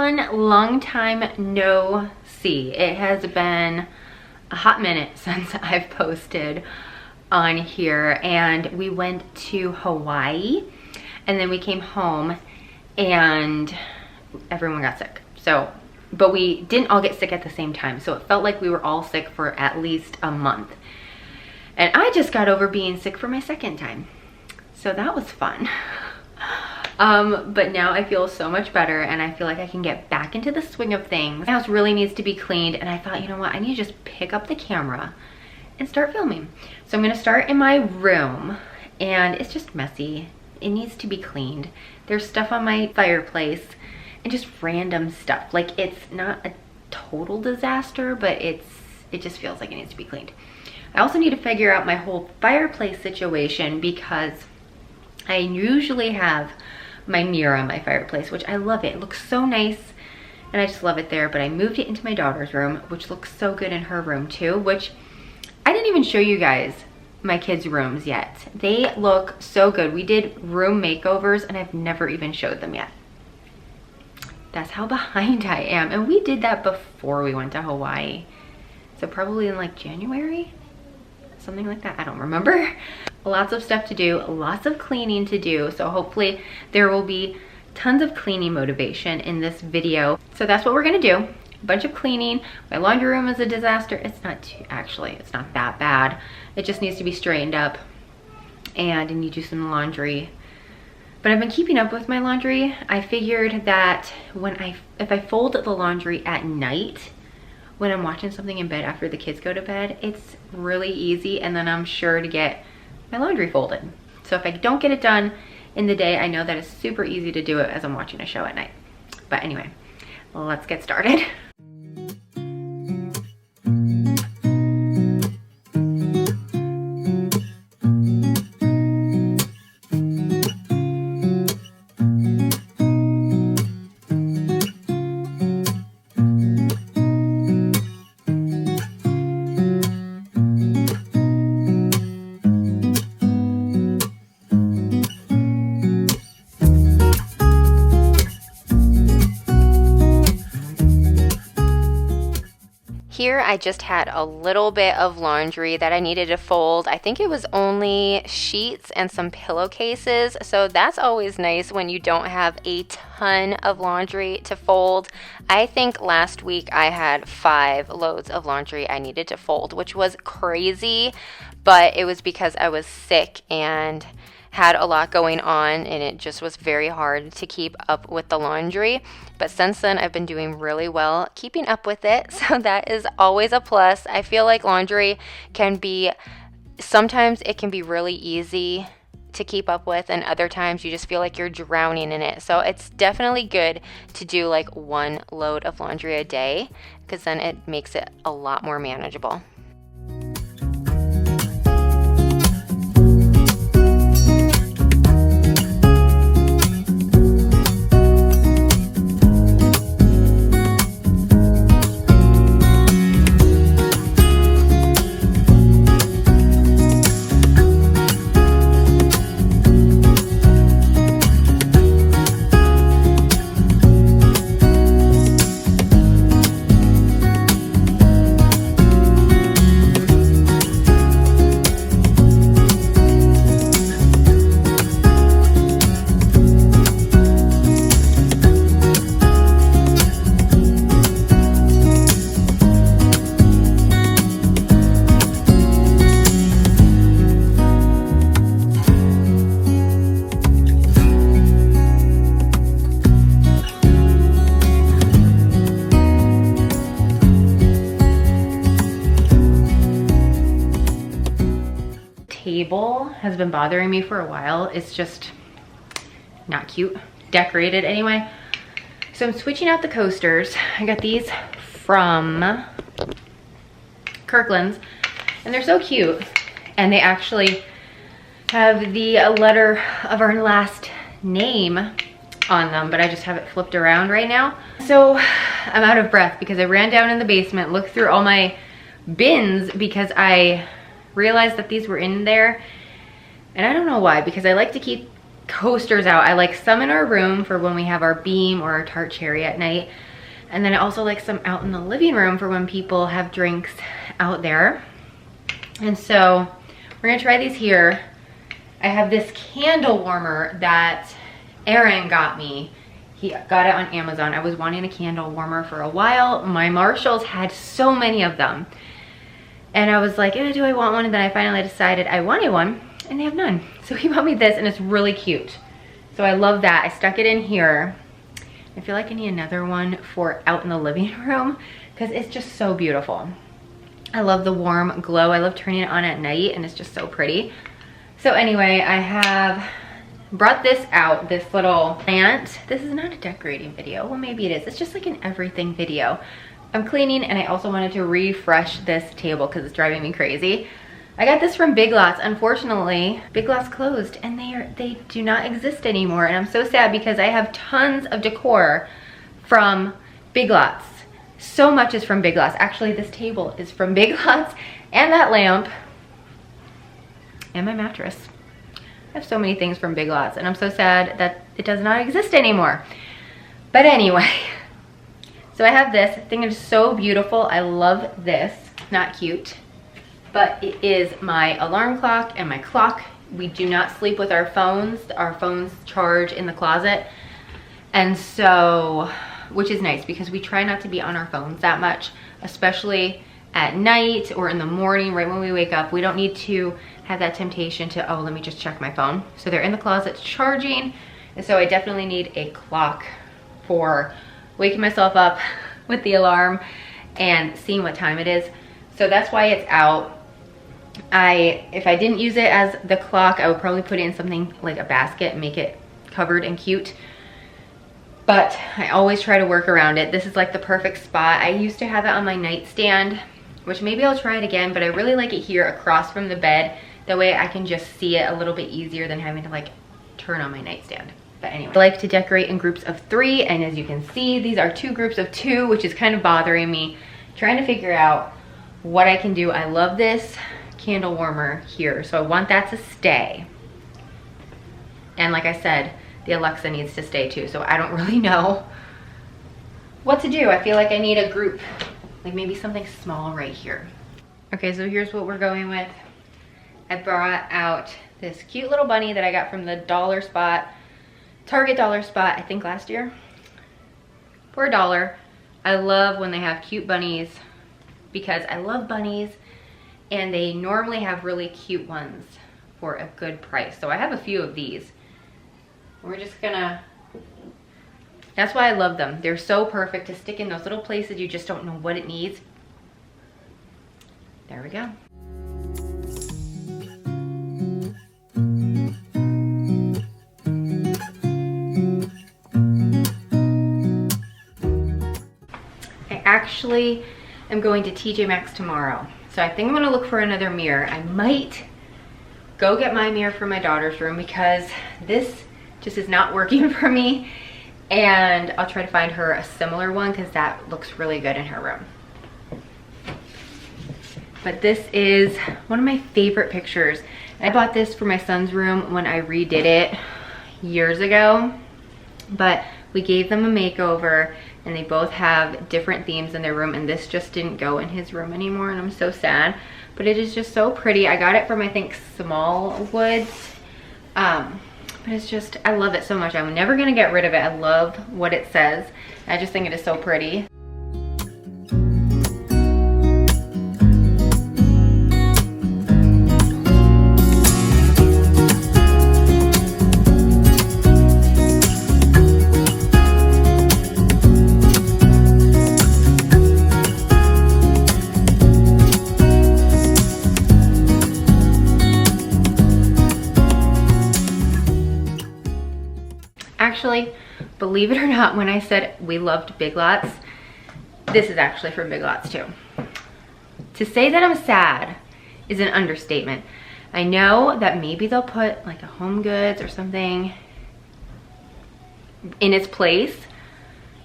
everyone, long time no see. It has been a hot minute since I've posted on here, and we went to Hawaii and then we came home and everyone got sick. So, but we didn't all get sick at the same time, so it felt like we were all sick for at least a month. And I just got over being sick for my second time, so that was fun. But now I feel so much better and I feel like I can get back into the swing of things. My house really needs to be cleaned, and I thought, you know what, I need to just pick up the camera and start filming. So I'm gonna start in my room, and it's just messy. It needs to be cleaned. There's stuff on my fireplace and just random stuff. Like, it's not a total disaster, but it just feels like it needs to be cleaned. I also need to figure out my whole fireplace situation, because I usually have my mirror on my fireplace, which I love it. It looks so nice and I just love it there, but I moved it into my daughter's room, which looks so good in her room too, which I didn't even show you guys my kids' rooms yet. They look so good. We did room makeovers and I've never even showed them yet. That's how behind I am. And we did that before we went to Hawaii. So probably in like January, something like that. I don't remember. Lots of stuff to do, lots of cleaning to do. So hopefully there will be tons of cleaning motivation in this video. So that's what we're gonna do. A bunch of cleaning. My laundry room is a disaster. It's not it's not that bad. It just needs to be straightened up, and I need to do some laundry. But I've been keeping up with my laundry. I figured that if I fold the laundry at night, when I'm watching something in bed after the kids go to bed, it's really easy, and then I'm sure to get my laundry folded. So if I don't get it done in the day, I know that it's super easy to do it as I'm watching a show at night. But anyway, let's get started. Here I just had a little bit of laundry that I needed to fold. I think it was only sheets and some pillowcases, so that's always nice when you don't have a ton of laundry to fold. I think last week I had 5 loads of laundry I needed to fold, which was crazy, but it was because I was sick and had a lot going on, and it just was very hard to keep up with the laundry. But since then, I've been doing really well keeping up with it, so that is always a plus. I feel like laundry sometimes it can be really easy to keep up with, and other times you just feel like you're drowning in it. So it's definitely good to do like 1 load of laundry a day, because then it makes it a lot more manageable. Table has been bothering me for a while. It's just not cute, decorated anyway. So I'm switching out the coasters. I got these from Kirkland's, and they're so cute. And they actually have the letter of our last name on them, but I just have it flipped around right now. So I'm out of breath because I ran down in the basement, looked through all my bins because I realized that these were in there, and I don't know why, because I like to keep coasters out. I like some in our room for when we have our Beam or our tart cherry at night. And then I also like some out in the living room for when people have drinks out there. And so we're gonna try these here. I have this candle warmer that Aaron got me. He got it on Amazon. I was wanting a candle warmer for a while. My Marshalls had so many of them. And I was like, do I want one? And then I finally decided I wanted one, and they have none. So he bought me this, and it's really cute. So I love that. I stuck it in here. I feel like I need another one for out in the living room because it's just so beautiful. I love the warm glow. I love turning it on at night, and it's just so pretty. So anyway, I have brought this out, this little plant. This is not a decorating video. Well, maybe it is. It's just like an everything video. I'm cleaning, and I also wanted to refresh this table because it's driving me crazy. I got this from Big Lots. Unfortunately, Big Lots closed, and they do not exist anymore. And I'm so sad because I have tons of decor from Big Lots. So much is from Big Lots. Actually, this table is from Big Lots, and that lamp, and my mattress. I have so many things from Big Lots, and I'm so sad that it does not exist anymore. But anyway, so I have this. I think it is so beautiful. I love this. Not cute, but it is my alarm clock and my clock. We do not sleep with our phones. Our phones charge in the closet. And so, which is nice because we try not to be on our phones that much, especially at night or in the morning, right when we wake up. We don't need to have that temptation to, oh, let me just check my phone. So they're in the closet charging. And so I definitely need a clock for waking myself up with the alarm and seeing what time it is. So that's why it's out. If I didn't use it as the clock, I would probably put it in something like a basket and make it covered and cute. But I always try to work around it. This is like the perfect spot. I used to have it on my nightstand, which maybe I'll try it again, but I really like it here across from the bed. That way I can just see it a little bit easier than having to like turn on my nightstand. But anyway, I like to decorate in groups of 3, and as you can see, these are 2 groups of 2, which is kind of bothering me. Trying to figure out what I can do. I love this candle warmer here, so I want that to stay. And like I said, the Alexa needs to stay too, so I don't really know what to do. I feel like I need a group, like maybe something small right here. Okay, so here's what we're going with. I brought out this cute little bunny that I got from the dollar spot, Target dollar spot, I think last year, for $1. I love when they have cute bunnies because I love bunnies, and they normally have really cute ones for a good price. So I have a few of these. We're just gonna, that's why I love them. They're so perfect to stick in those little places you just don't know what it needs. There we go. Actually, I'm going to TJ Maxx tomorrow. So I think I'm gonna look for another mirror. I might go get my mirror for my daughter's room because this just is not working for me. And I'll try to find her a similar one because that looks really good in her room. But this is one of my favorite pictures. I bought this for my son's room when I redid it years ago. But we gave them a makeover, and they both have different themes in their room, and this just didn't go in his room anymore, and I'm so sad. But it is just so pretty. I got it from, I think, Small Woods. But it's just, I love it so much. I'm never gonna get rid of it. I love what it says. I just think it is so pretty. Actually, believe it or not, when I said we loved Big Lots, this is actually from Big Lots too. To say that I'm sad is an understatement. I know that maybe they'll put like a Home Goods or something in its place,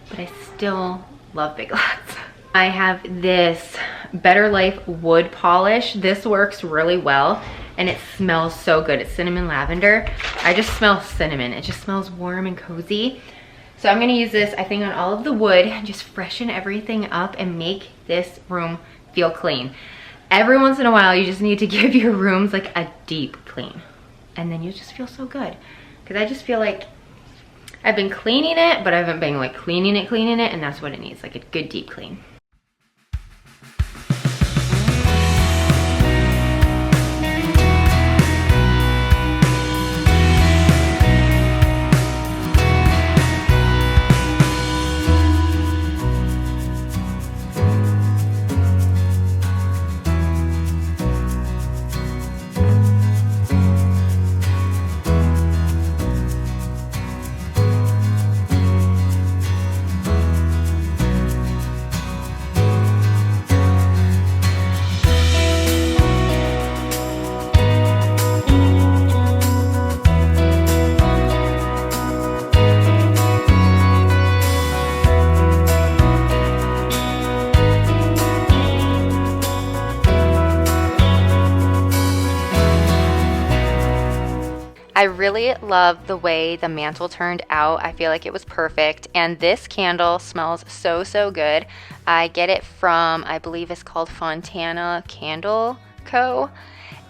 but I still love Big Lots. I have this Better Life wood polish. This works really well. and it smells so good. It's cinnamon lavender. I just smell cinnamon. It just smells warm and cozy. So I'm gonna use this, I think, on all of the wood and just freshen everything up and make this room feel clean. Every once in a while, you just need to give your rooms like a deep clean. And then you just feel so good. Because I just feel like I've been cleaning it, but I haven't been like cleaning it, and that's what it needs, like a good deep clean. I really love the way the mantle turned out. I feel like it was perfect. And this candle smells so, so good. I get it from, I believe it's called Fontana Candle Co.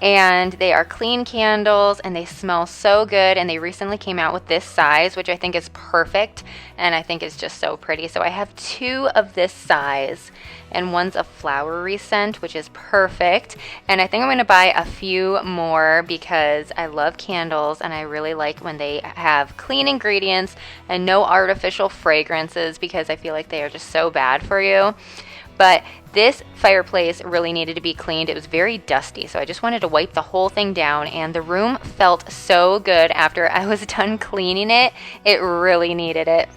And they are clean candles and they smell so good. And they recently came out with this size, which I think is perfect. And I think it's just so pretty. So I have 2 of this size. And one's a flowery scent, which is perfect. And I think I'm gonna buy a few more because I love candles and I really like when they have clean ingredients and no artificial fragrances because I feel like they are just so bad for you. But this fireplace really needed to be cleaned. It was very dusty, so I just wanted to wipe the whole thing down, and the room felt so good after I was done cleaning it. It really needed it.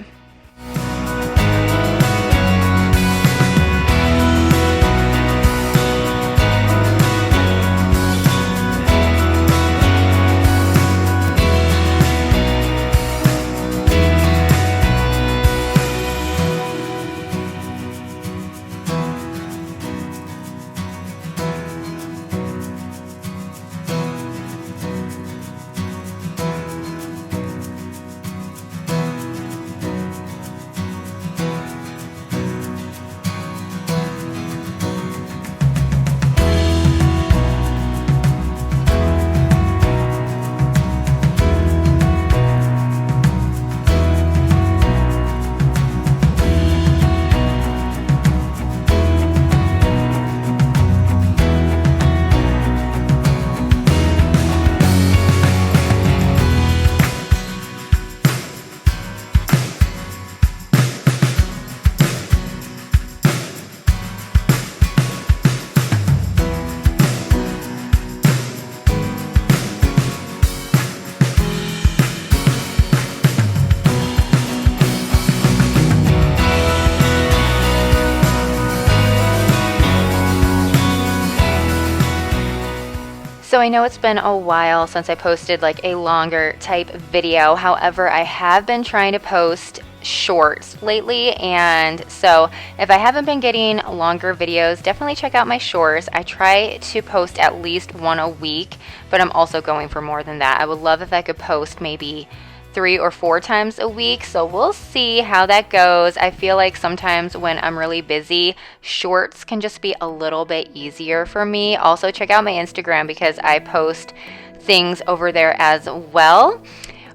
So I know it's been a while since I posted like a longer type video. However, I have been trying to post shorts lately, and so if I haven't been getting longer videos, definitely check out my shorts. I try to post at least 1 a week, but I'm also going for more than that. I would love if I could post maybe 3 or 4 times a week, so we'll see how that goes. I feel like sometimes when I'm really busy, shorts can just be a little bit easier for me. Also, check out my Instagram because I post things over there as well.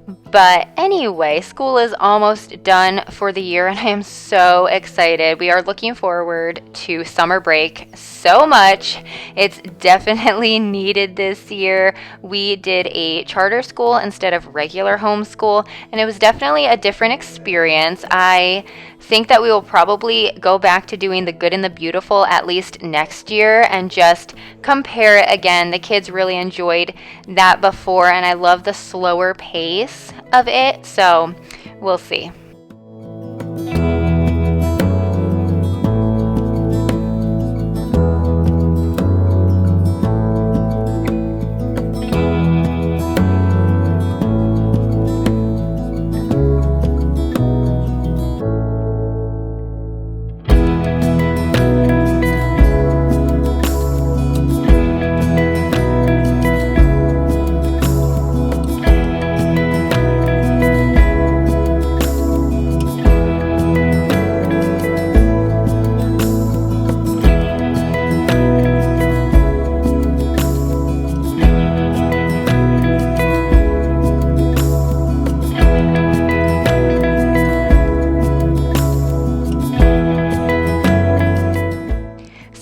But anyway, school is almost done for the year and I am so excited. We are looking forward to summer break so much. It's definitely needed this year. We did a charter school instead of regular homeschool, and it was definitely a different experience. I think that we will probably go back to doing the good and the beautiful at least next year and just compare it again. The kids really enjoyed that before, and I love the slower pace of it, so we'll see.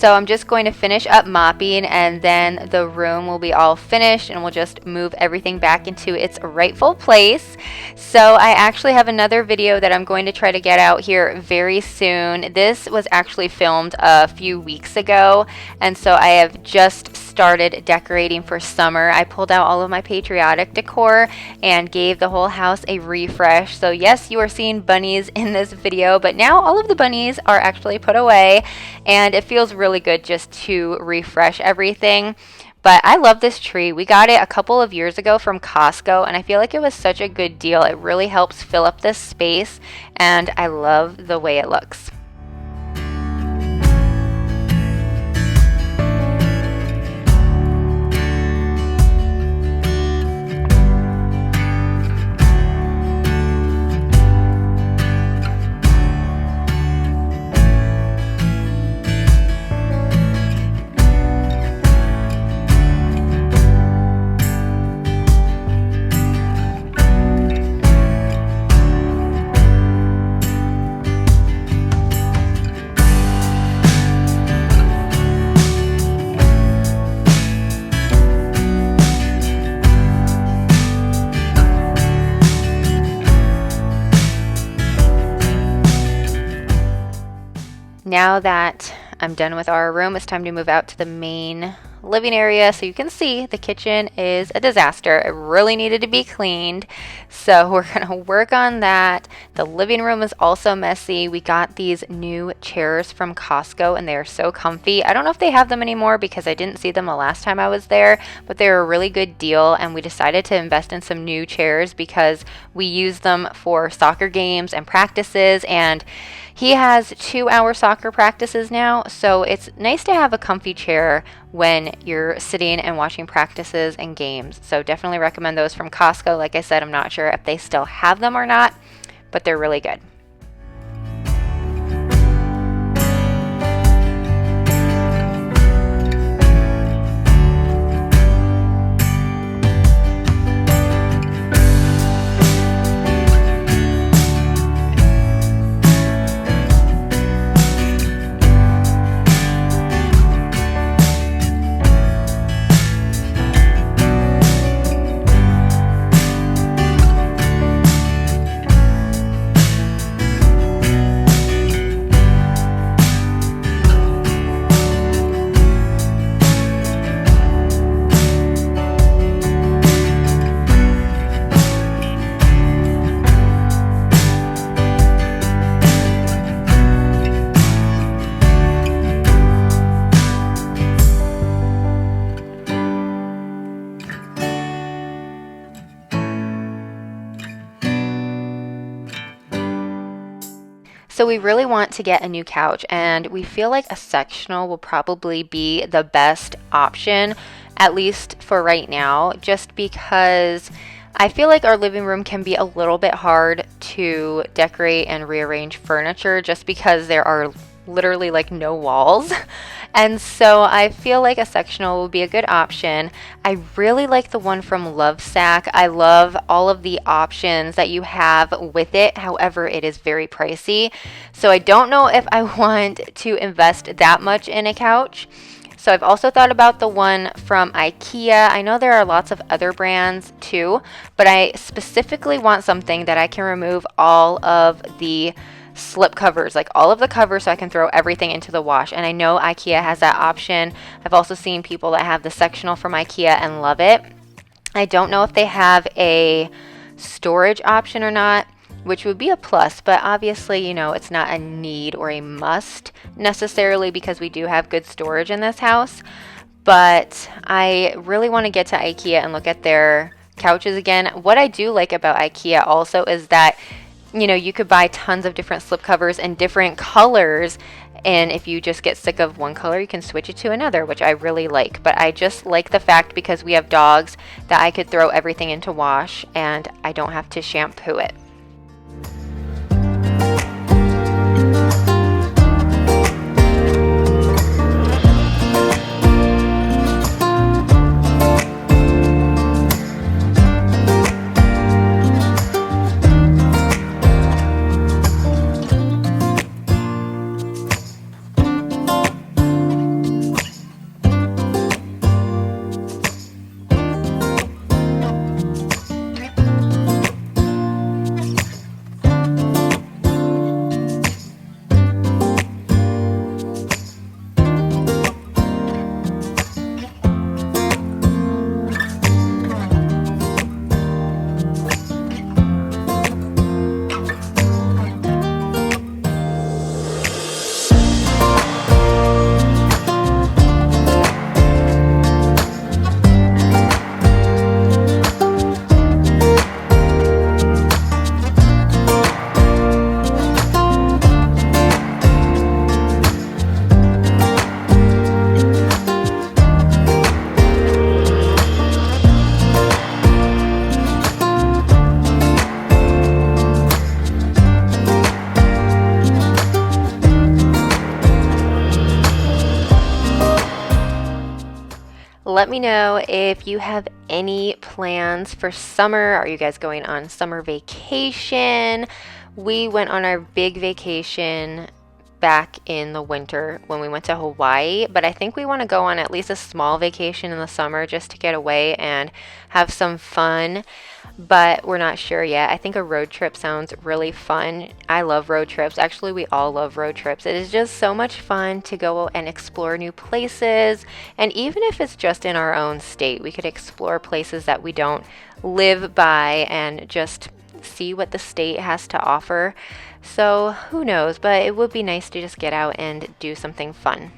So I'm just going to finish up mopping, and then the room will be all finished and we'll just move everything back into its rightful place. So I actually have another video that I'm going to try to get out here very soon. This was actually filmed a few weeks ago, and so I have just started decorating for summer. I pulled out all of my patriotic decor and gave the whole house a refresh. So yes, you are seeing bunnies in this video, but now all of the bunnies are actually put away, and it feels really good just to refresh everything. But I love this tree. We got it a couple of years ago from Costco, and I feel like it was such a good deal. It really helps fill up this space, and I love the way it looks. Now that I'm done with our room, it's time to move out to the main living area. So you can see the kitchen is a disaster. It really needed to be cleaned. So we're going to work on that. The living room is also messy. We got these new chairs from Costco and they are so comfy. I don't know if they have them anymore because I didn't see them the last time I was there, but they were a really good deal, and we decided to invest in some new chairs because we use them for soccer games and practices, and he has 2-hour soccer practices now, so it's nice to have a comfy chair when you're sitting and watching practices and games. So definitely recommend those from Costco. Like I said, I'm not sure if they still have them or not, but they're really good. So we really want to get a new couch, and we feel like a sectional will probably be the best option, at least for right now, just because I feel like our living room can be a little bit hard to decorate and rearrange furniture just because there are literally like no walls. And so I feel like a sectional would be a good option. I really like the one from Lovesac. I love all of the options that you have with it. However, it is very pricey. So I don't know if I want to invest that much in a couch. So I've also thought about the one from IKEA. I know there are lots of other brands too, but I specifically want something that I can remove all of the slip covers, like all of the covers, so I can throw everything into the wash. And I know IKEA has that option. I've also seen people that have the sectional from IKEA and love it. I don't know if they have a storage option or not, which would be a plus, but obviously, you know, it's not a need or a must necessarily because we do have good storage in this house. But I really want to get to IKEA and look at their couches again. What I do like about IKEA also is that, you know, you could buy tons of different slipcovers in different colors, and if you just get sick of one color, you can switch it to another, which I really like. But I just like the fact, because we have dogs, that I could throw everything into wash and I don't have to shampoo it. let me know if you have any plans for summer. Are you guys going on summer vacation? We went on our big vacation back in the winter when we went to Hawaii, but I think we want to go on at least a small vacation in the summer just to get away and have some fun, but we're not sure yet. I think a road trip sounds really fun. I love road trips. Actually, we all love road trips. It is just so much fun to go and explore new places, and even if it's just in our own state, we could explore places that we don't live by and just see what the state has to offer. So who knows, but it would be nice to just get out and do something fun.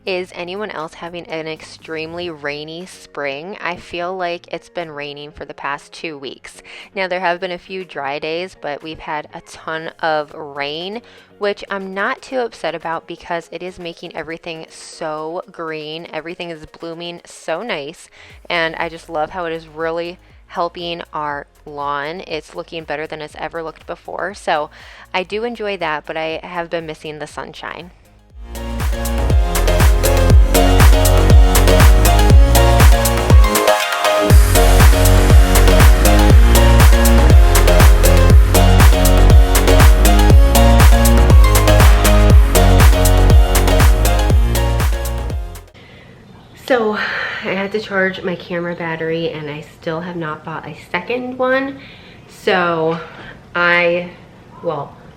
Is anyone else having an extremely rainy spring? I feel like it's been raining for the past 2 weeks. Now, there have been a few dry days, but we've had a ton of rain, which I'm not too upset about because it is making everything so green. Everything is blooming so nice, and I just love how it is really helping our lawn. It's looking better than it's ever looked before, so I do enjoy that, but I have been missing the sunshine. So I had to charge my camera battery and I still have not bought a second one. So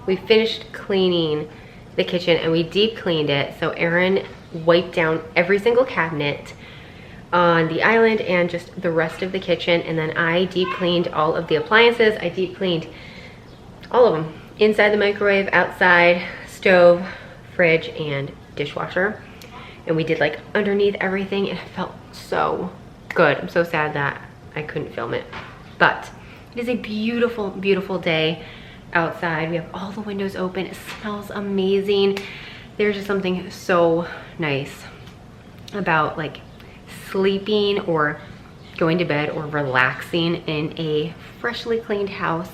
we finished cleaning the kitchen and we deep cleaned it. So Aaron wiped down every single cabinet on the island and just the rest of the kitchen. And then I deep cleaned all of the appliances. I deep cleaned all of them, inside the microwave, outside, stove, fridge, and dishwasher. And we did like underneath everything and it felt so good. I'm so sad that I couldn't film it. But it is a beautiful, beautiful day outside. We have all the windows open. It smells amazing. There's just something so nice about like sleeping or going to bed or relaxing in a freshly cleaned house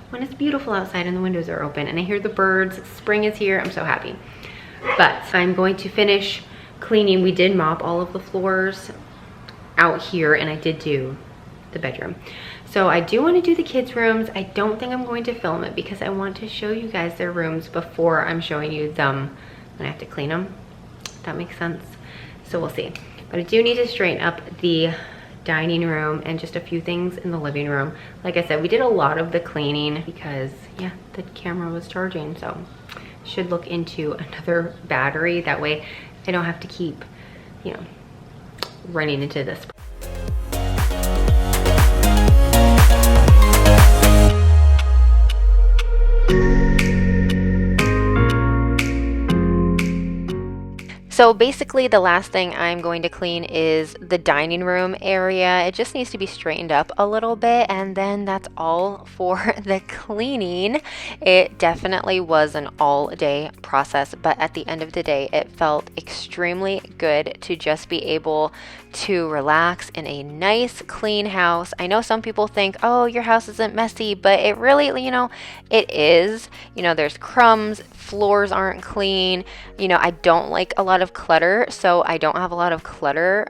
when it's beautiful outside and the windows are open. And I hear the birds. Spring is here. I'm so happy. But I'm going to finish cleaning. We did mop all of the floors out here and I did do the bedroom. So I do want to do the kids' rooms. I don't think I'm going to film it because I want to show you guys their rooms before I'm showing you them when I have to clean them. If that makes sense. So we'll see. But I do need to straighten up the dining room and just a few things in the living room. Like I said, we did a lot of the cleaning because yeah, the camera was charging. So should look into another battery. That way I don't have to keep, you know, running into this. So basically the last thing I'm going to clean is the dining room area. It just needs to be straightened up a little bit and then that's all for the cleaning. It definitely was an all-day process, but at the end of the day, it felt extremely good to just be able to relax in a nice clean house. I know some people think, oh, your house isn't messy, but it really, you know, it is. You know, there's crumbs, floors aren't clean. You know, I don't like a lot of clutter, so I don't have a lot of clutter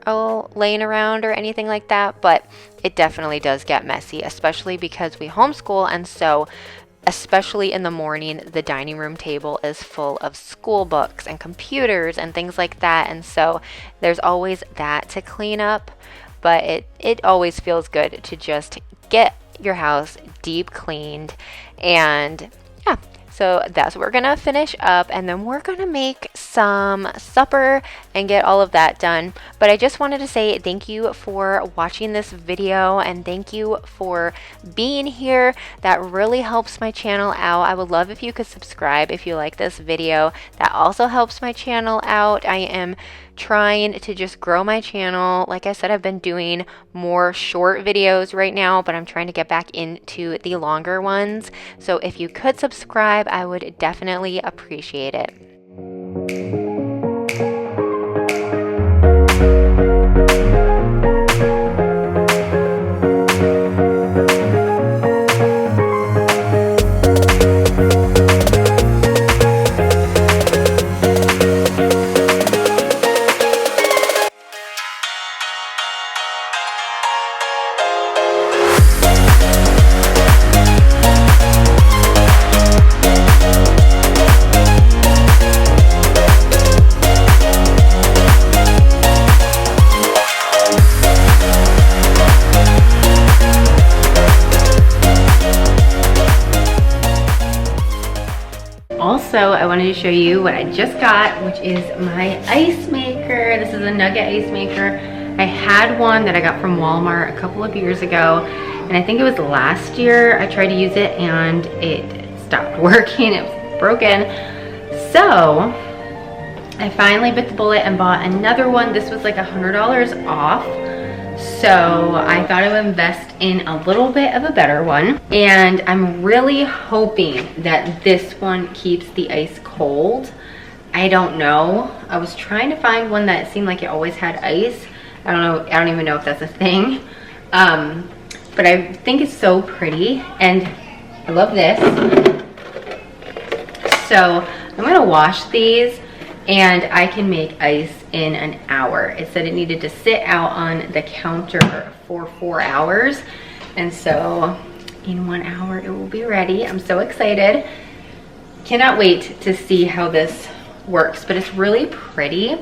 laying around or anything like that, but it definitely does get messy, especially because we homeschool, and so especially in the morning, the dining room table is full of school books and computers and things like that. And so there's always that to clean up, but it always feels good to just get your house deep cleaned and yeah, So that's what we're gonna finish up, and then we're gonna make some supper and get all of that done. But I just wanted to say thank you for watching this video, and thank you for being here. That really helps my channel out. I would love if you could subscribe if you like this video. That also helps my channel out. I am trying to just grow my channel. Like I said, I've been doing more short videos right now, but I'm trying to get back into the longer ones. So if you could subscribe, I would definitely appreciate it. Also, I wanted to show you what I just got, which is my ice maker. This is a Nugget ice maker. I had one that I got from Walmart a couple of years ago, and I think it was last year I tried to use it and it stopped working. It was broken. So I finally bit the bullet and bought another one. This was like $100 off. So I thought I would invest in a little bit of a better one. And I'm really hoping that this one keeps the ice cold. I don't know. I was trying to find one that seemed like it always had ice. I don't know. I don't even know if that's a thing. But I think it's so pretty. And I love this. So I'm going to wash these, and I can make ice in an hour. It said it needed to sit out on the counter for 4 hours, and so in 1 hour it will be ready. I'm so excited. Cannot wait to see how this works, but it's really pretty,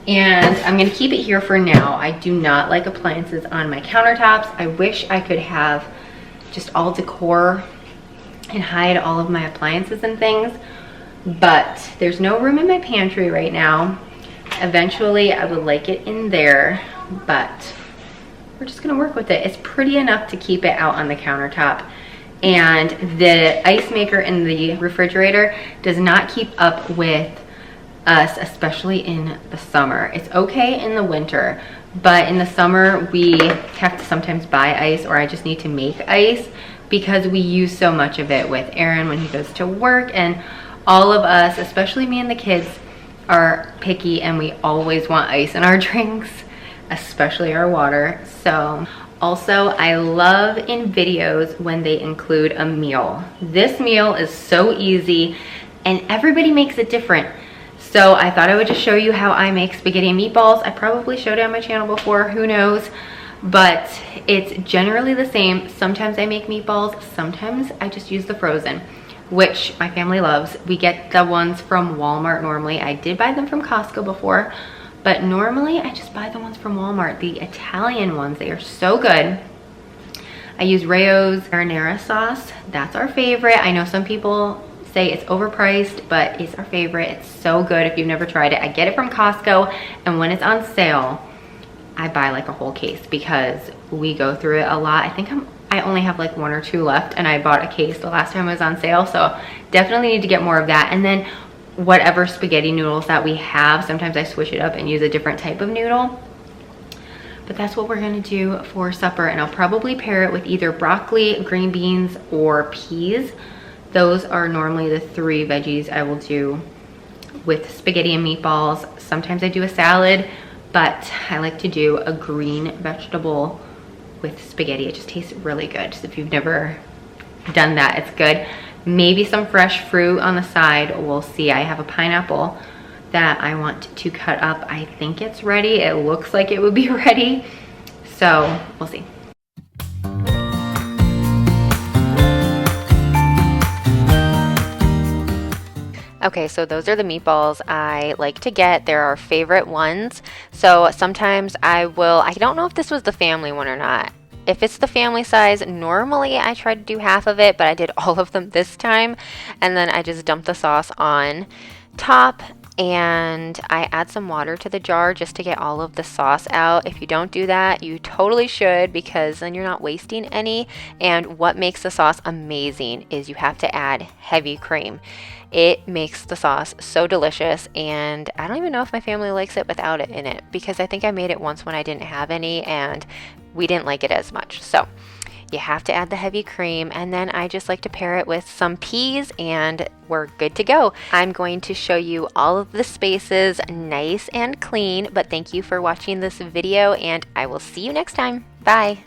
and I'm gonna keep it here for now. I do not like appliances on my countertops. I wish I could have just all decor and hide all of my appliances and things, but there's no room in my pantry right now. Eventually I would like it in there, but we're just gonna work with it. It's pretty enough to keep it out on the countertop, and the ice maker in the refrigerator does not keep up with us, especially in the summer. It's okay in the winter, but in the summer we have to sometimes buy ice, or I just need to make ice because we use so much of it with Aaron when he goes to work, and all of us, especially me and the kids, are picky, and we always want ice in our drinks, especially our water. So also, I love in videos when they include a meal. This meal is so easy, and everybody makes it different. So I thought I would just show you how I make spaghetti and meatballs. I probably showed it on my channel before, who knows, but it's generally the same. Sometimes I make meatballs, sometimes I just use the frozen, which my family loves. We get the ones from Walmart normally. I did buy them from Costco before, but normally I just buy the ones from Walmart, the Italian ones. They are so good. I use Rayo's marinara sauce. That's our favorite. I know some people say it's overpriced, but it's our favorite. It's so good if you've never tried it. I get it from Costco, and when it's on sale, I buy like a whole case because we go through it a lot. I only have like 1 or 2 left, and I bought a case the last time it was on sale, so definitely need to get more of that. And then whatever spaghetti noodles that we have, sometimes I switch it up and use a different type of noodle. But that's what we're gonna do for supper, and I'll probably pair it with either broccoli, green beans, or peas. Those are normally the 3 veggies I will do with spaghetti and meatballs. Sometimes I do a salad, but I like to do a green vegetable with spaghetti. It just tastes really good. So if you've never done that, it's good. Maybe some fresh fruit on the side. We'll see. I have a pineapple that I want to cut up. I think it's ready. It looks like it would be ready. So we'll see. Okay, so those are the meatballs I like to get. They're our favorite ones. So sometimes I don't know if this was the family one or not. If it's the family size, normally I try to do half of it, but I did all of them this time. And then I just dumped the sauce on top, and I add some water to the jar just to get all of the sauce out. If you don't do that, you totally should, because then you're not wasting any. And what makes the sauce amazing is you have to add heavy cream. It makes the sauce so delicious, and I don't even know if my family likes it without it in it, because I think I made it once when I didn't have any and we didn't like it as much. So you have to add the heavy cream, and then I just like to pair it with some peas and we're good to go. I'm going to show you all of the spaces nice and clean, but thank you for watching this video and I will see you next time. Bye.